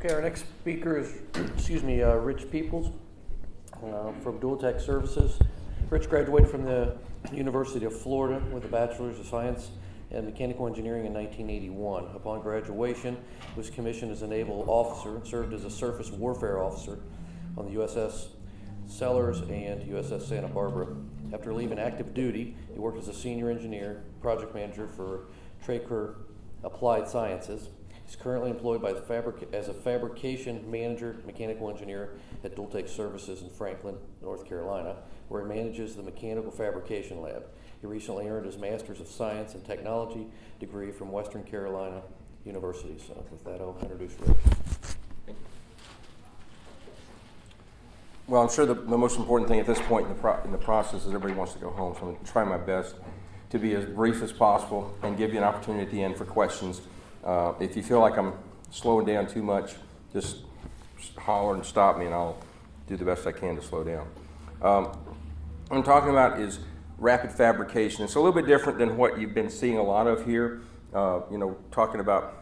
Okay, our next speaker is, Rich Peoples from Dual Tech Services. Rich graduated from the University of Florida with a Bachelor's of Science in Mechanical Engineering in 1981. Upon graduation, he was commissioned as a naval officer and served as a surface warfare officer on the USS Sellers and USS Santa Barbara. After leaving active duty, he worked as a senior engineer, project manager for Traker Applied Sciences. He's currently employed by as a fabrication manager, mechanical engineer at Dual Tech Services in Franklin, North Carolina, where he manages the mechanical fabrication lab. He recently earned his Master's of Science and Technology degree from Western Carolina University. So with that, I'll introduce Rick. Well, I'm sure the most important thing at this point in the process is everybody wants to go home, so I'm going to try my best to be as brief as possible and give you an opportunity at the end for questions. If you feel like I'm slowing down too much, just holler and stop me and I'll do the best I can to slow down. What I'm talking about is rapid fabrication. It's a little bit different than what you've been seeing a lot of here, talking about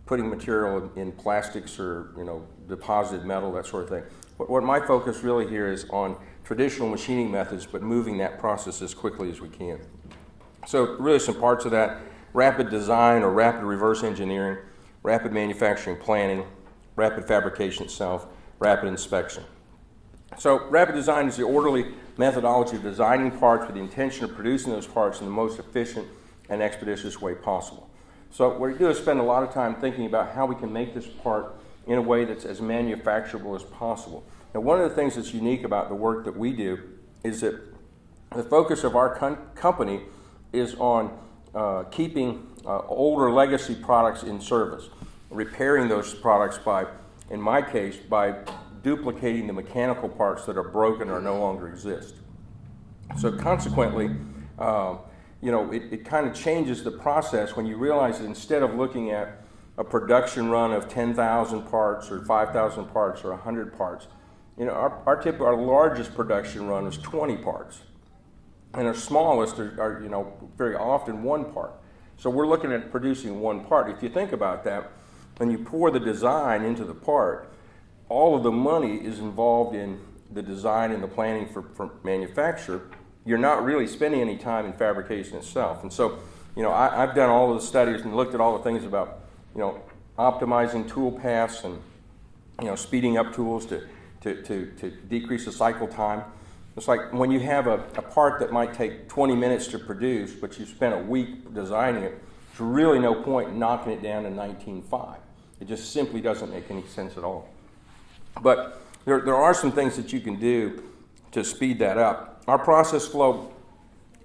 putting material in plastics or, deposited metal, that sort of thing. What my focus really here is on traditional machining methods, but moving that process as quickly as we can. So really some parts of that: rapid design or rapid reverse engineering, rapid manufacturing planning, rapid fabrication itself, rapid inspection. So rapid design is the orderly methodology of designing parts with the intention of producing those parts in the most efficient and expeditious way possible. So what we do is spend a lot of time thinking about how we can make this part in a way that's as manufacturable as possible. Now, one of the things that's unique about the work that we do is that the focus of our company is on keeping older legacy products in service, repairing those products by, in my case, by duplicating the mechanical parts that are broken or no longer exist. So consequently, it kind of changes the process when you realize that instead of looking at a production run of 10,000 parts or 5,000 parts or 100 parts, our largest production run is 20 parts. And our smallest are very often one part. So we're looking at producing one part. If you think about that, when you pour the design into the part, all of the money is involved in the design and the planning for manufacture. You're not really spending any time in fabrication itself. And so, I've done all of the studies and looked at all the things about, optimizing tool paths and, speeding up tools to decrease the cycle time. It's like when you have a part that might take 20 minutes to produce, but you spent a week designing it, there's really no point in knocking it down to 19.5. It just simply doesn't make any sense at all. But there are some things that you can do to speed that up. Our process flow: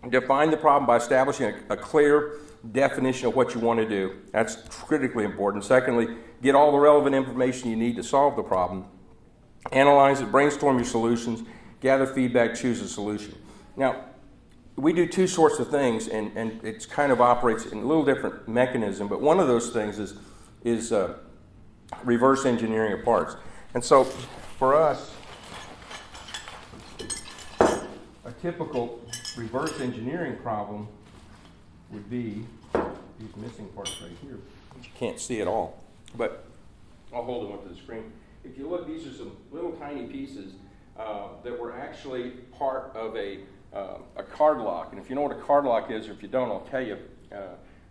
define the problem by establishing a clear definition of what you want to do. That's critically important. Secondly, get all the relevant information you need to solve the problem. Analyze it, brainstorm your solutions, gather feedback, choose a solution. Now, we do two sorts of things, and it kind of operates in a little different mechanism, but one of those things is reverse engineering of parts. And so for us, a typical reverse engineering problem would be these missing parts right here, which you can't see at all. But I'll hold them up to the screen. If you look, these are some little tiny pieces that were actually part of a card lock. And if you know what a card lock is, or if you don't, I'll tell you.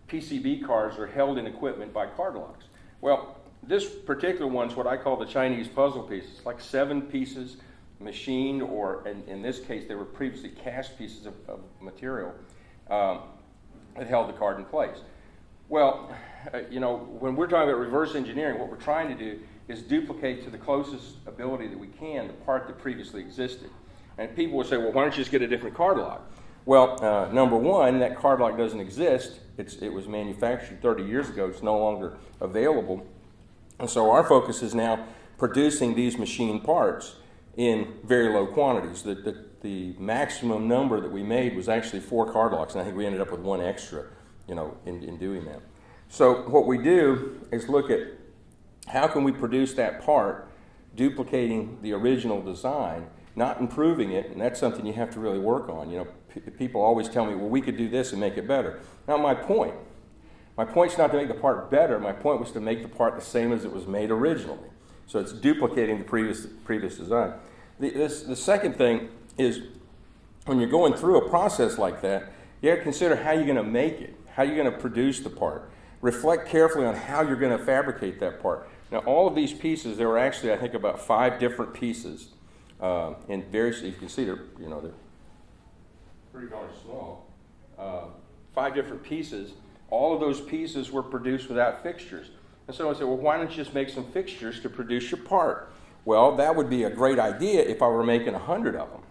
PCB cards are held in equipment by card locks. Well, this particular one's what I call the Chinese puzzle piece. It's like 7 pieces machined, or in this case, they were previously cast pieces of material that held the card in place. Well, when we're talking about reverse engineering, what we're trying to do is duplicate to the closest ability that we can the part that previously existed. And people will say, well, why don't you just get a different card lock? Well, number one, that card lock doesn't exist. It was manufactured 30 years ago. It's no longer available. And so our focus is now producing these machined parts in very low quantities. The maximum number that we made was actually 4 card locks, and I think we ended up with 1 extra, in doing that. So what we do is look at how can we produce that part, duplicating the original design, not improving it, and that's something you have to really work on. People always tell me, well, we could do this and make it better. Not my point. My point's not to make the part better. My point was to make the part the same as it was made originally. So it's duplicating the previous design. The second thing is when you're going through a process like that, you have to consider how you're going to make it, how you're going to produce the part. Reflect carefully on how you're going to fabricate that part. Now, all of these pieces, there were actually, I think, about 5 different pieces in various. You can see they're pretty darn small. 5 different pieces. All of those pieces were produced without fixtures. And so I said, well, why don't you just make some fixtures to produce your part? Well, that would be a great idea if I were making 100 of them.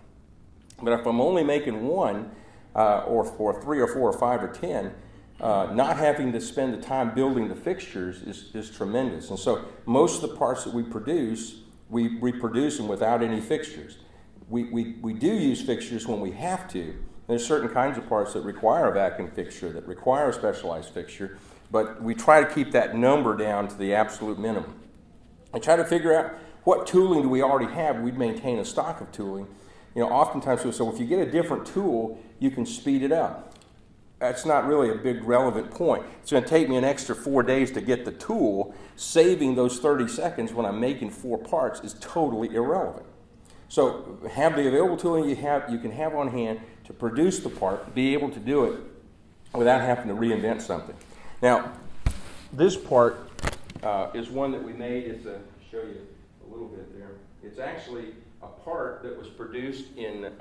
But if I'm only making 1, or 3 or 4 or 5 or 10, not having to spend the time building the fixtures is tremendous. And so most of the parts that we produce, we reproduce them without any fixtures. We do use fixtures when we have to. There's certain kinds of parts that require a vacuum fixture, that require a specialized fixture, but we try to keep that number down to the absolute minimum. I try to figure out what tooling do we already have. We'd maintain a stock of tooling. Oftentimes people say, well, if you get a different tool, you can speed it up. That's not really a big relevant point. It's going to take me an extra 4 days to get the tool. Saving those 30 seconds when I'm making 4 parts is totally irrelevant. So have the available tooling you can have on hand to produce the part, be able to do it without having to reinvent something. Now, this part is one that we made. It's show you a little bit there. It's actually a part that was produced in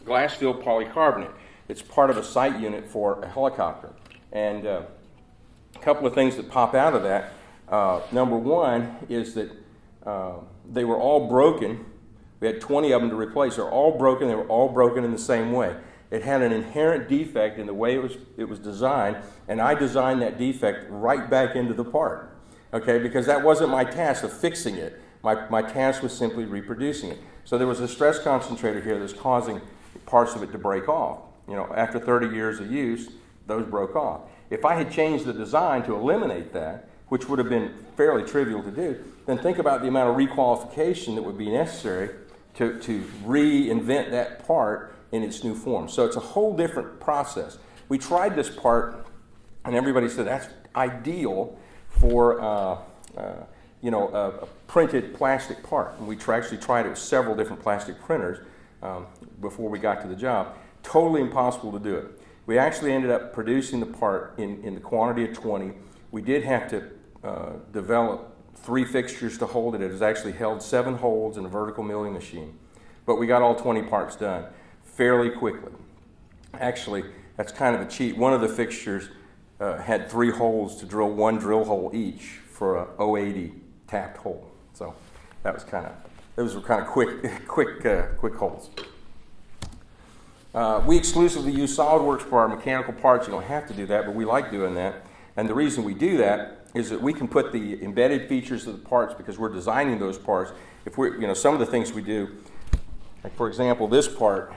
glass-filled polycarbonate. It's part of a sight unit for a helicopter. And a couple of things that pop out of that. Number one is that they were all broken. We had 20 of them to replace. They're all broken. They were all broken in the same way. It had an inherent defect in the way it was designed, and I designed that defect right back into the part. Okay, because that wasn't my task of fixing it. My task was simply reproducing it. So there was a stress concentrator here that's causing parts of it to break off. After 30 years of use, those broke off. If I had changed the design to eliminate that, which would have been fairly trivial to do, then think about the amount of requalification that would be necessary to reinvent that part in its new form. So it's a whole different process. We tried this part, and everybody said that's ideal for a printed plastic part. And we actually tried it with several different plastic printers before we got to the job. Totally impossible to do it. We actually ended up producing the part in the quantity of 20. We did have to develop 3 fixtures to hold it. It has actually held 7 holds in a vertical milling machine. But we got all 20 parts done fairly quickly. Actually, that's kind of a cheat. One of the fixtures had 3 holes to drill 1 drill hole each for a 080 tapped hole. So that was those were kind of quick holes. We exclusively use SolidWorks for our mechanical parts. You don't have to do that, but we like doing that. And the reason we do that is that we can put the embedded features of the parts because we're designing those parts. If we're, some of the things we do, like for example, this part,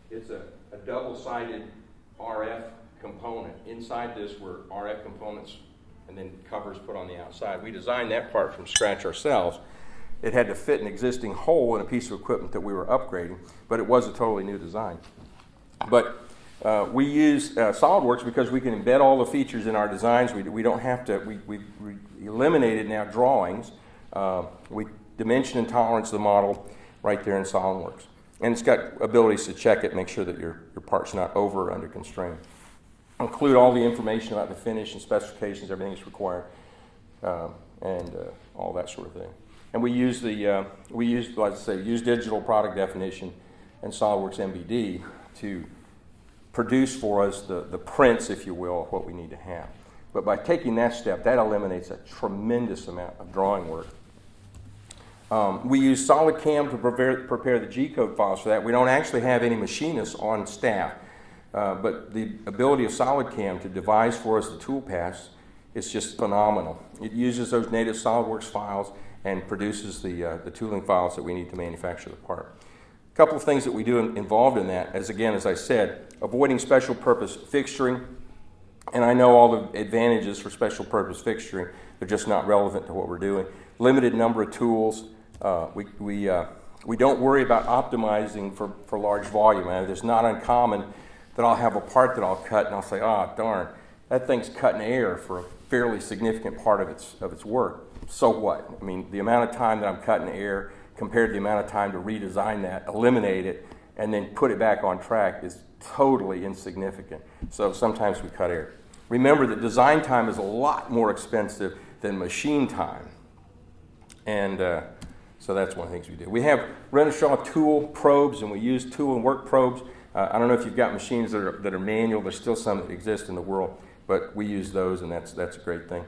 it's a double-sided RF component. Inside this were RF components and then covers put on the outside. We designed that part from scratch ourselves. It had to fit an existing hole in a piece of equipment that we were upgrading, but it was a totally new design. But we use SolidWorks because we can embed all the features in our designs. We don't have to, we eliminated now drawings. We dimension and tolerance the model right there in SolidWorks. And it's got abilities to check it, make sure that your part's not over or under constraint. Include all the information about the finish and specifications, everything that's required, and all that sort of thing. And we use use digital product definition and SolidWorks MBD to produce for us the prints, if you will, of what we need to have. But by taking that step, that eliminates a tremendous amount of drawing work. We use SolidCAM to prepare the GCode files for that. We don't actually have any machinists on staff, but the ability of SolidCAM to devise for us the tool paths is just phenomenal. It uses those native SolidWorks files and produces the tooling files that we need to manufacture the part. A couple of things that we do involved in that, as I said, avoiding special purpose fixturing. And I know all the advantages for special purpose fixturing. They're just not relevant to what we're doing. Limited number of tools. We don't worry about optimizing for large volume. It's not uncommon that I'll have a part that I'll cut and I'll say, darn, that thing's cutting air for a fairly significant part of its work. So what? I mean, the amount of time that I'm cutting air compared to the amount of time to redesign that, eliminate it, and then put it back on track is totally insignificant. So sometimes we cut air. Remember that design time is a lot more expensive than machine time. And so that's one of the things we do. We have Renishaw tool probes, and we use tool and work probes. I don't know if you've got machines that are manual. There's still some that exist in the world, but we use those, and that's a great thing.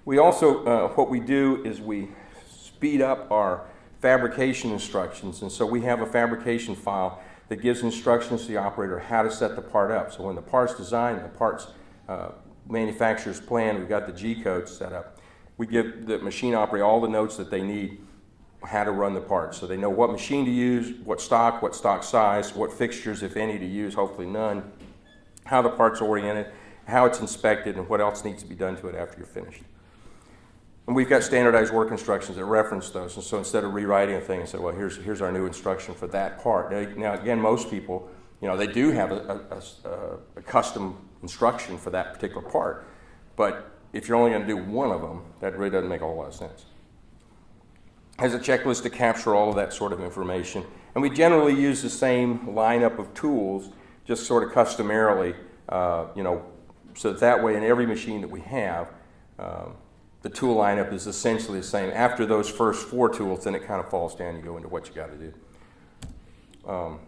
We also, what we do is we speed up our fabrication instructions, and so we have a fabrication file that gives instructions to the operator how to set the part up. So when the part's designed, the part's manufacturer's plan, we've got the GCode Setup. We give the machine operator all the notes that they need, how to run the part. So they know what machine to use, what stock size, what fixtures, if any, to use, hopefully none, how the part's oriented, how it's inspected, and what else needs to be done to it after you're finished. And we've got standardized work instructions that reference those. And so instead of rewriting a thing and say, well, here's our new instruction for that part. Now again, most people, they do have a custom instruction for that particular part. But if you're only going to do one of them, that really doesn't make a whole lot of sense. Has a checklist to capture all of that sort of information. And we generally use the same lineup of tools, just sort of customarily, so that way in every machine that we have, the tool lineup is essentially the same. After those first 4 tools, then it kind of falls down. You go into what you got to do.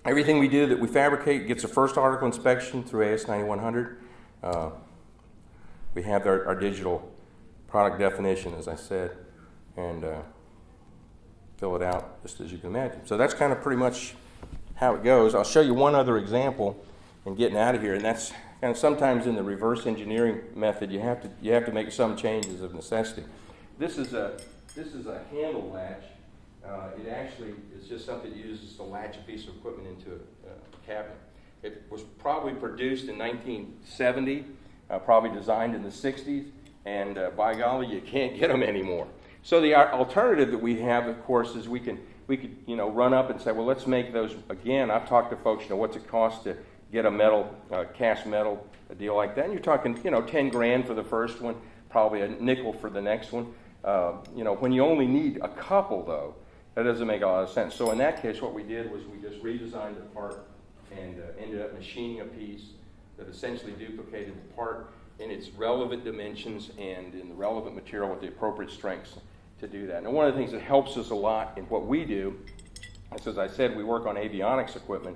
Everything we do that we fabricate gets a first article inspection through AS9100. We have our digital product definition, as I said, and fill it out just as you can imagine. So that's kind of pretty much how it goes. I'll show you one other example in getting out of here, and that's kind of sometimes in the reverse engineering method you have to make some changes of necessity. This is a handle latch. It actually is just something that uses to latch a piece of equipment into a cabinet. It was probably produced in 1970, probably designed in the 60s, and by golly, you can't get them anymore. So the alternative that we have, of course, is we could run up and say, well, let's make those again. I've talked to folks, what's it cost to get a metal, cast metal, a deal like that. And you're talking, 10 grand for the first one, probably a nickel for the next one. When you only need a couple, though, that doesn't make a lot of sense. So in that case, what we did was we just redesigned the part and ended up machining a piece that essentially duplicated the part in its relevant dimensions and in the relevant material with the appropriate strengths to do that. Now, one of the things that helps us a lot in what we do is, as I said, we work on avionics equipment.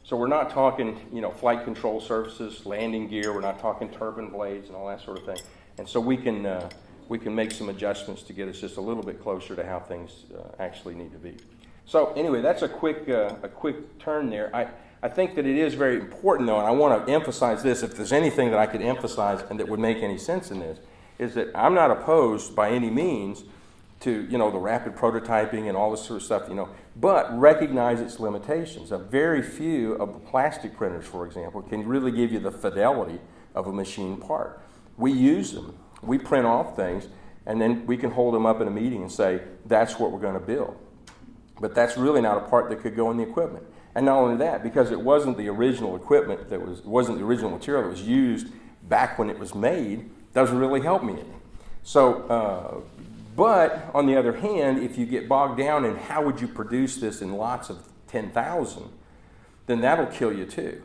So we're not talking, flight control surfaces, landing gear. We're not talking turbine blades and all that sort of thing. And so we can make some adjustments to get us just a little bit closer to how things actually need to be. So anyway, that's a quick turn there. I think that it is very important, though, and I want to emphasize this. If there's anything that I could emphasize and that would make any sense in this, is that I'm not opposed by any means to the rapid prototyping and all this sort of stuff, but recognize its limitations. A very few of the plastic printers, for example, can really give you the fidelity of a machine part. We use them. We print off things, and then we can hold them up in a meeting and say, that's what we're going to build. But that's really not a part that could go in the equipment. And not only that, because it wasn't the original equipment wasn't the original material that was used back when it was made, doesn't really help me any. So, but on the other hand, if you get bogged down in how would you produce this in lots of 10,000, then that'll kill you too.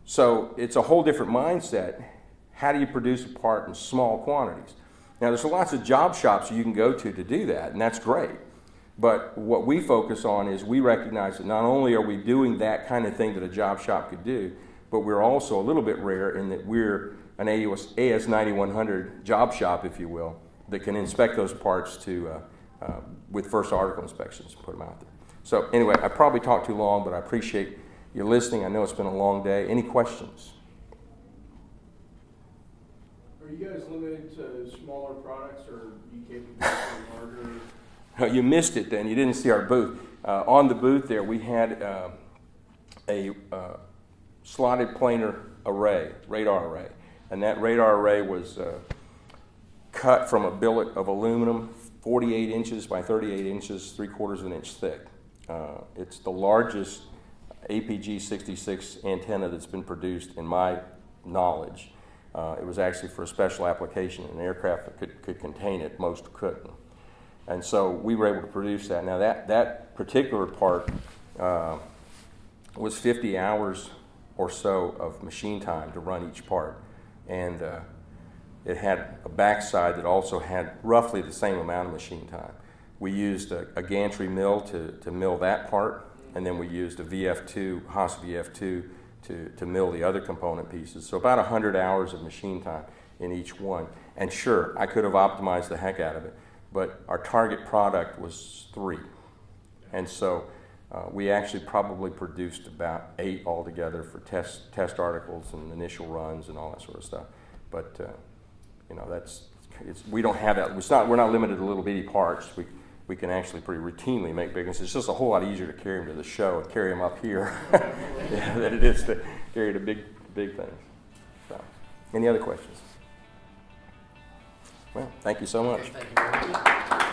So it's a whole different mindset. How do you produce a part in small quantities? Now, there's lots of job shops you can go to do that, and that's great. But what we focus on is we recognize that not only are we doing that kind of thing that a job shop could do, but we're also a little bit rare in that we're an AS9100 job shop, if you will, that can inspect those parts with first article inspections and put them out there. So anyway, I probably talked too long, but I appreciate you listening. I know it's been a long day. Any questions? Are you guys limited to smaller products, or are you capable of larger? You missed it then. You didn't see our booth. On the booth there, we had a slotted planar array, radar array. And that radar array was cut from a billet of aluminum, 48 inches by 38 inches, 3/4 of an inch thick. It's the largest APG 66 antenna that's been produced in my knowledge. It was actually for a special application. An aircraft that could contain it, most couldn't. And so we were able to produce that. Now that particular part was 50 hours or so of machine time to run each part. And it had a backside that also had roughly the same amount of machine time. We used a gantry mill to mill that part, and then we used a VF2, Haas VF2 to mill the other component pieces. So about 100 hours of machine time in each one. And sure, I could have optimized the heck out of it, but our target product was 3. And so we actually probably produced about 8 altogether for test articles and initial runs and all that sort of stuff. But you know, we don't have that. We're not limited to little bitty parts. We can actually pretty routinely make big ones. It's just a whole lot easier to carry them to the show and carry them up here than it is to carry the big things. So, any other questions? Well, thank you so much. Thank you very much.